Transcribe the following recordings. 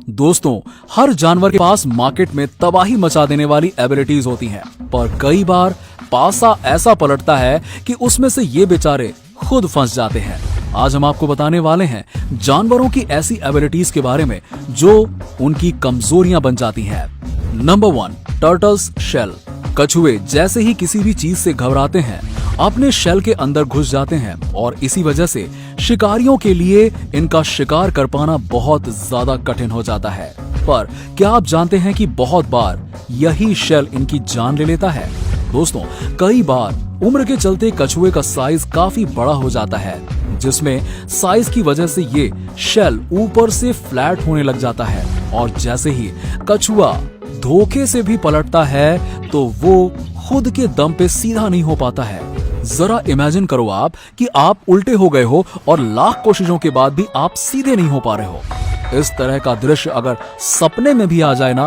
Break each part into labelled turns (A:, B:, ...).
A: दोस्तों, हर जानवर के पास मार्केट में तबाही मचा देने वाली एबिलिटीज होती हैं, पर कई बार पासा ऐसा पलटता है कि उसमें से ये बेचारे खुद फंस जाते हैं। आज हम आपको बताने वाले हैं जानवरों की ऐसी एबिलिटीज के बारे में जो उनकी कमजोरियां बन जाती हैं। Number 1, turtle's shell. कछुए जैसे ही किसी भी चीज से घबराते हैं, अपने शेल के अंदर घुस जाते हैं और इसी वजह से शिकारियों के लिए इनका शिकार कर पाना बहुत ज्यादा कठिन हो जाता है। पर क्या आप जानते हैं कि बहुत बार यही शेल इनकी जान ले लेता है? दोस्तों, कई बार उम्र के चलते कछुए का साइज काफी बड़ा हो जाता है, जिसमें साइज की वजह से ये शेल ऊपर से फ्लैट होने लग जाता है और जैसे ही कछुआ धोखे से भी पलटता है तो वो खुद के दम पे सीधा नहीं हो पाता है। जरा इमेजिन करो आप कि आप उल्टे हो गए हो और लाख कोशिशों के बाद भी आप सीधे नहीं हो पा रहे हो। इस तरह का दृश्य अगर सपने में भी आ जाए ना,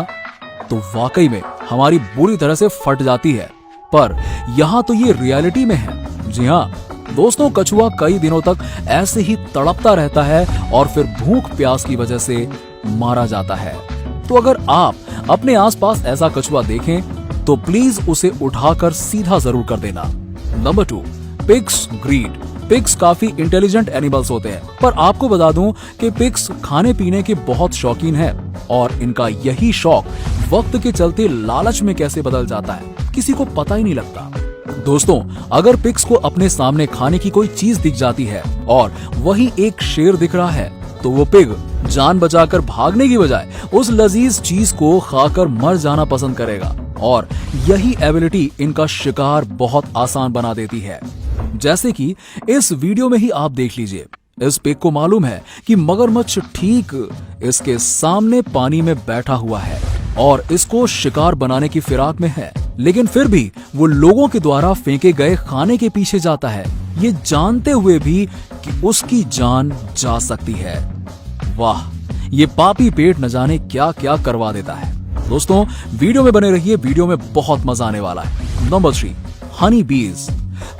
A: तो वाकई में हमारी बुरी तरह से फट जाती है। पर यहाँ तो ये रियलिटी में है। जी हाँ दोस्तों, कछुआ कई दिनों तक ऐसे ही तड़पता रहता है और फिर भूख प्यास की वजह से मारा जाता है। तो अगर आप अपने आसपास ऐसा कछुआ देखें तो प्लीज उसे उठाकर सीधा जरूर कर देना। Number 2, pig's greed. पिग्स काफी इंटेलिजेंट एनिमल्स होते हैं, पर आपको बता दूं कि पिग्स खाने पीने के बहुत शौकीन हैं और इनका यही शौक वक्त के चलते लालच में कैसे बदल जाता है किसी को पता ही नहीं लगता। दोस्तों, अगर पिग्स को अपने सामने खाने की कोई चीज दिख जाती है और वही एक शेर दिख रहा है, तो वो पिग जान बचाकर भागने की बजाय उस लजीज चीज को खाकर मर जाना पसंद करेगा और यही एबिलिटी इनका शिकार बहुत आसान बना देती है। जैसे कि इस वीडियो में ही आप देख लीजिए, इस पिग को मालूम है कि मगरमच्छ ठीक इसके सामने पानी में बैठा हुआ है और इसको शिकार बनाने की फिराक में है, लेकिन फिर भी वो लोगों के द्वारा फेंके गए खाने के पीछे जाता है, ये जानते हुए भी कि उसकी जान जा सकती है। वाह, ये पापी पेट न जाने क्या क्या करवा देता है। दोस्तों, वीडियो में बने रहिए, वीडियो में बहुत मजा आने वाला है। नंबर 3, हनी बीज।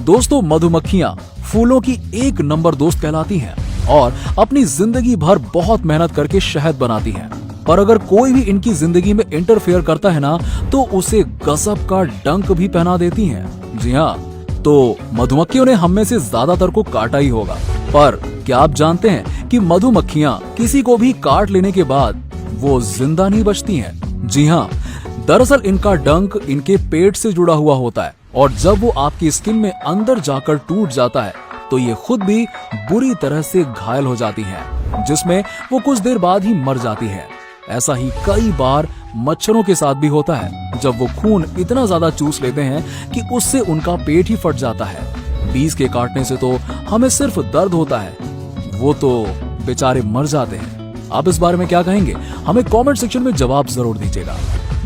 A: दोस्तों, मधुमक्खियां फूलों की एक नंबर दोस्त कहलाती हैं और अपनी जिंदगी भर बहुत मेहनत करके शहद बनाती हैं, पर अगर कोई भी इनकी जिंदगी में इंटरफेयर करता है ना, तो उसे गजब का डंक भी पहना देती हैं। जी हाँ, तो मधुमक्खियों ने हम में से ज्यादातर को काटा ही होगा, पर क्या आप जानते हैं कि मधुमक्खियां किसी को भी काट लेने के बाद वो जिंदा नहीं बचती हैं? जी हाँ, दरअसल इनका डंक इनके पेट से जुड़ा हुआ होता है और जब वो आपकी स्किन में अंदर जाकर टूट जाता है तो ये खुद भी बुरी तरह से घायल हो जाती हैं, जिसमें वो कुछ देर बाद ही मर जाती है। ऐसा ही कई बार मच्छरों के साथ भी होता है, जब वो खून इतना ज्यादा चूस लेते हैं कि उससे उनका पेट ही फट जाता है। बीज के काटने से तो हमें सिर्फ दर्द होता है, वो तो बेचारे मर जाते हैं। आप इस बारे में क्या कहेंगे? हमें कमेंट सेक्शन में जवाब जरूर दीजिएगा।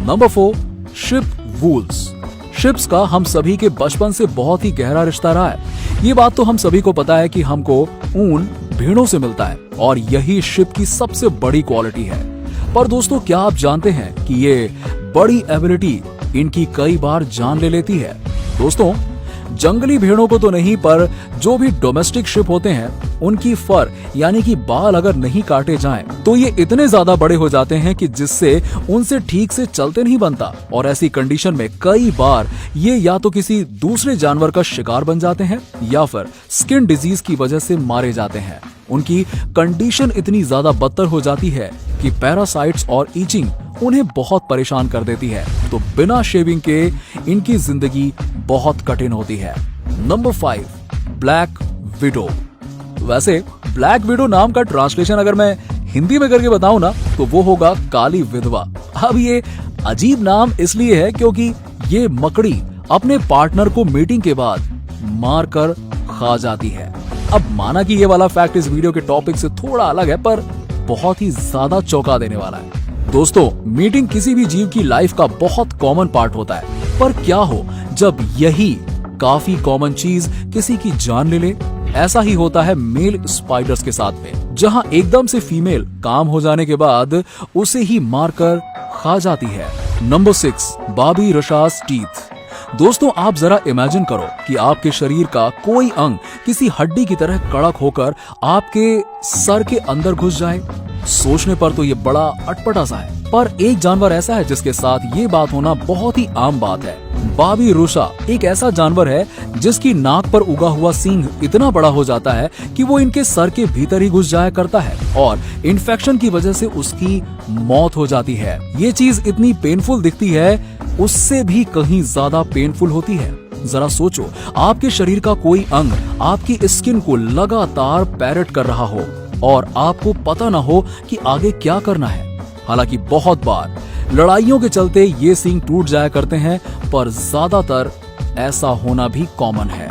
A: Number 4, ship wools. शिप्स का हम सभी के बचपन से बहुत ही गहरा रिश्ता रहा है। ये बात तो हम सभी को पता है कि हमको ऊन भेड़ों से मिलता है और यही शिप की सबसे बड़ी क्वालिटी है। पर दोस्तों, क्या आप जानते हैं कि ये बड़ी एबिलिटी इनकी कई बार जान ले लेती है? दोस्तों, जंगली भेड़ों को तो नहीं, पर जो भी डोमेस्टिक शिप होते हैं उनकी फर यानी कि बाल अगर नहीं काटे जाएं, तो ये इतने ज्यादा बड़े हो जाते हैं कि जिससे उनसे ठीक से चलते नहीं बनता और ऐसी कंडीशन में कई बार ये या तो किसी दूसरे जानवर का शिकार बन जाते हैं या फिर स्किन डिजीज की वजह से मारे जाते हैं। उनकी कंडीशन इतनी ज्यादा बदतर हो जाती है कि पैरासाइट्स और ईचिंग उन्हें बहुत परेशान कर देती है, तो बिना शेविंग के इनकी जिंदगी बहुत कठिन होती है। Number 5, black window. वैसे ब्लैक विडो नाम का ट्रांसलेशन अगर मैं हिंदी में करके बताऊं ना, तो वो होगा काली विधवा। अब ये अजीब नाम इसलिए है क्योंकि ये मकड़ी अपने पार्टनर को मीटिंग के बाद मार कर खा जाती है। अब माना कि ये वाला फैक्ट इस वीडियो के टॉपिक से थोड़ा अलग है, पर बहुत ही ज्यादा चौंका देने वाला है। दोस्तों, मीटिंग किसी भी जीव की लाइफ का बहुत कॉमन पार्ट होता है, पर क्या हो जब यही काफी कॉमन चीज किसी की जान ले ले? ऐसा ही होता है मेल स्पाइडर्स के साथ में, जहां एकदम से फीमेल काम हो जाने के बाद उसे ही मारकर खा जाती है। नंबर 6, बाबी रशास टीथ। दोस्तों आप जरा इमेजिन करो कि आपके शरीर का कोई अंग किसी हड्डी की तरह कड़क होकर आपके सर के अंदर घुस जाए। सोचने पर तो ये बड़ा अटपटा सा है, पर एक जानवर ऐसा है जिसके साथ ये बात होना बहुत ही आम बात है। बाबिरुसा एक ऐसा जानवर है जिसकी नाक पर उगा हुआ सींग इतना बड़ा हो जाता है कि वो इनके सर के भीतर ही घुस जाया करता है और इन्फेक्शन की वजह से उसकी मौत हो जाती है। ये चीज इतनी पेनफुल दिखती है, उससे भी कहीं ज्यादा पेनफुल होती है। जरा सोचो, आपके शरीर का कोई अंग आपकी स्किन को लगातार पैरेट कर रहा हो और आपको पता ना हो कि आगे क्या करना है। हालांकि बहुत बार लड़ाइयों के चलते ये सींग टूट जाया करते हैं, पर ज्यादातर ऐसा होना भी कॉमन है।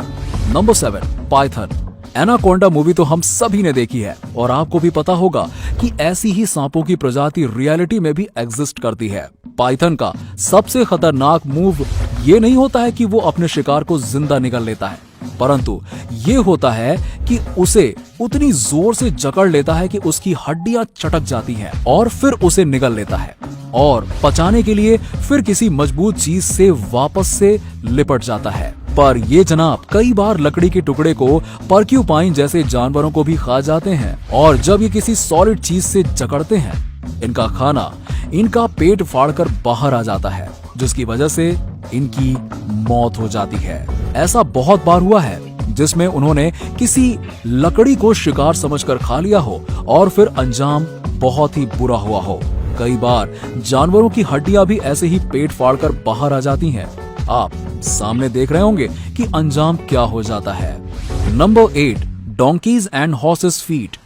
A: Number 7, Python. एनाकोंडा मूवी तो हम सभी ने देखी है और आपको भी पता होगा कि ऐसी ही सांपों की प्रजाति रियलिटी में भी एग्जिस्ट करती है। पाइथन का सबसे खतरनाक मूव ये नहीं होता है कि वो अपने शिकार को जिंदा निगल लेता है, परंतु ये होता है कि उसे उतनी जोर से जकड़ लेता है कि उसकी हड्डियां चटक जाती हैं और फिर उसे निगल लेता है और पचाने के लिए फिर किसी मजबूत चीज से वापस से लिपट जाता है। पर ये जनाब कई बार लकड़ी के टुकड़े को पर्क्यूपाइन जैसे जानवरों को भी खा जाते हैं और जब ये किसी सॉलिड चीज से जकड़ते हैं, इनका खाना इनका पेट फाड़कर बाहर आ जाता है, जिसकी वजह से इनकी मौत हो जाती है। ऐसा बहुत बार हुआ है जिसमें उन्होंने किसी लकड़ी को शिकार समझकर खा लिया हो और फिर अंजाम बहुत ही बुरा हुआ हो। कई बार जानवरों की हड्डियां भी ऐसे ही पेट फाड़कर बाहर आ जाती हैं। आप सामने देख रहे होंगे कि अंजाम क्या हो जाता है। Number 8, donkey's and horses feet.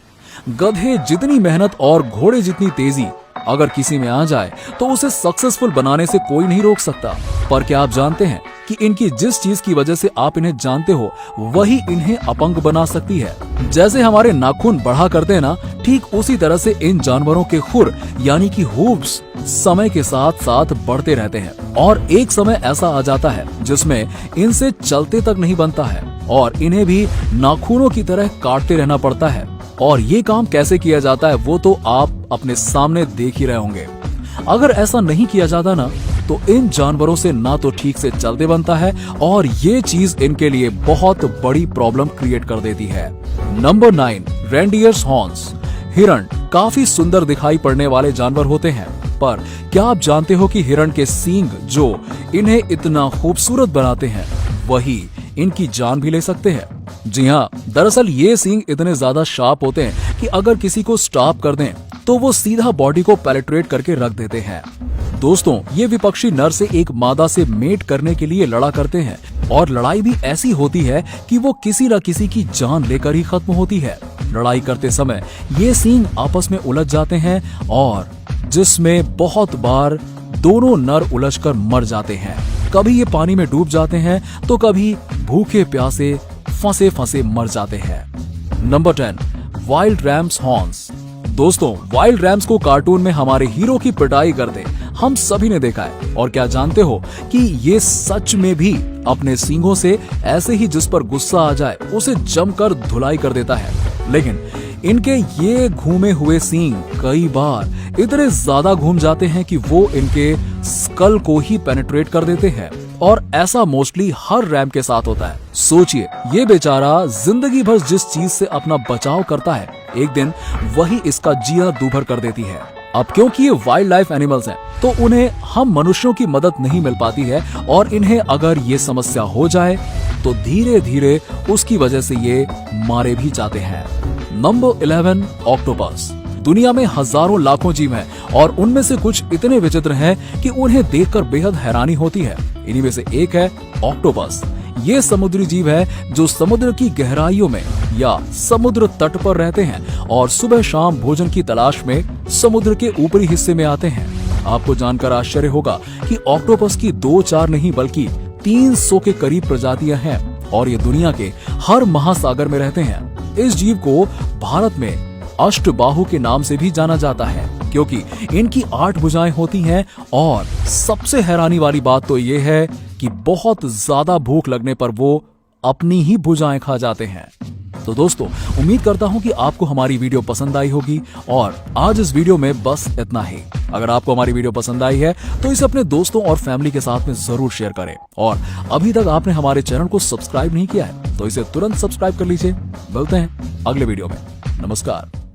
A: गधे जितनी मेहनत और घोड़े जितनी तेजी अगर किसी में आ जाए तो उसे सक्सेसफुल बनाने से कोई नहीं रोक सकता। पर क्या आप जानते हैं कि इनकी जिस चीज की वजह से आप इन्हें जानते हो वही इन्हें अपंग बना सकती है। जैसे हमारे नाखून बढ़ा करते हैं ना, ठीक उसी तरह से इन जानवरों के खुर यानी कि हूव्स समय के साथ साथ बढ़ते रहते हैं और एक समय ऐसा आ जाता है जिसमें इनसे चलते तक नहीं बनता है और इन्हें भी नाखूनों की तरह काटते रहना पड़ता है। और ये काम कैसे किया जाता है वो तो आप अपने सामने देख ही रहे होंगे। अगर ऐसा नहीं किया जाता ना तो इन जानवरों से ना तो ठीक से चलते बनता है और ये चीज इनके लिए बहुत बड़ी प्रॉब्लम क्रिएट कर देती है। Number 9, reindeers horns. हिरण काफी सुंदर दिखाई पड़ने वाले जानवर होते हैं, पर क्या आप जानते हो कि हिरण के सींग जो इन्हें इतना खूबसूरत बनाते हैं वही इनकी जान भी ले सकते हैं। जी हाँ, दरअसल ये सींग इतने ज्यादा शार्प होते हैं कि अगर किसी को स्टॉप कर दें तो वो सीधा बॉडी को पेनिट्रेट करके रख देते हैं। दोस्तों ये विपक्षी नर से एक मादा से मेट करने के लिए लड़ा करते हैं और लड़ाई भी ऐसी होती है कि वो किसी न किसी की जान लेकर ही खत्म होती है। लड़ाई करते समय ये सींग आपस में उलझ जाते हैं और जिसमें बहुत बार दोनों नर उलझकर मर जाते हैं। कभी ये पानी में डूब जाते हैं तो कभी भूखे प्यासे फंसे फंसे मर जाते हैं। Number 10, wild ram's horns. दोस्तों वाइल्ड रैम्स को कार्टून में हमारे हीरो की पिटाई करते हम सभी ने देखा है और क्या जानते हो कि ये सच में भी अपने सींगों से ऐसे ही जिस पर गुस्सा आ जाए उसे जमकर धुलाई कर देता है। लेकिन इनके ये घूमे हुए सींग कई बार इतने ज्यादा घूम जाते हैं कि वो इनके स्कल को ही पेनिट्रेट कर देते हैं और ऐसा मोस्टली हर रैम के साथ होता है। सोचिए ये बेचारा जिंदगी भर जिस चीज से अपना बचाव करता है एक दिन वही इसका जीना दूभर कर देती है। अब क्योंकि ये वाइल्ड लाइफ एनिमल्स हैं तो उन्हें हम मनुष्यों की मदद नहीं मिल पाती है और इन्हें अगर ये समस्या हो जाए तो धीरे धीरे उसकी वजह से ये मारे भी जाते हैं। Number 11, octopus. दुनिया में हजारों लाखों जीव हैं और उनमें से कुछ इतने विचित्र हैं कि उन्हें देखकर बेहद हैरानी होती है। इन्हीं में से एक है ऑक्टोपस। ये समुद्री जीव है जो समुद्र की गहराइयों में या समुद्र तट पर रहते हैं और सुबह शाम भोजन की तलाश में समुद्र के ऊपरी हिस्से में आते हैं। आपको जानकर आश्चर्य होगा कि ऑक्टोपस की 2-4 नहीं बल्कि 300 के करीब प्रजातियां हैं और ये दुनिया के हर महासागर में रहते हैं। इस जीव को भारत में अष्टबाहु के नाम से भी जाना जाता है क्योंकि इनकी 8 भुजाएं होती हैं और सबसे हैरानी वाली बात तो ये है कि बहुत ज्यादा भूख लगने पर वो अपनी ही भुजाएं खा जाते हैं। तो दोस्तों उम्मीद करता हूं कि आपको हमारी वीडियो पसंद आई होगी और आज इस वीडियो में बस इतना ही। अगर आपको हमारी वीडियो पसंद आई है तो इसे अपने दोस्तों और फैमिली के साथ में जरूर शेयर करें और अभी तक आपने हमारे चैनल को सब्सक्राइब नहीं किया है तो इसे तुरंत सब्सक्राइब कर लीजिए। मिलते हैं अगले वीडियो में। नमस्कार।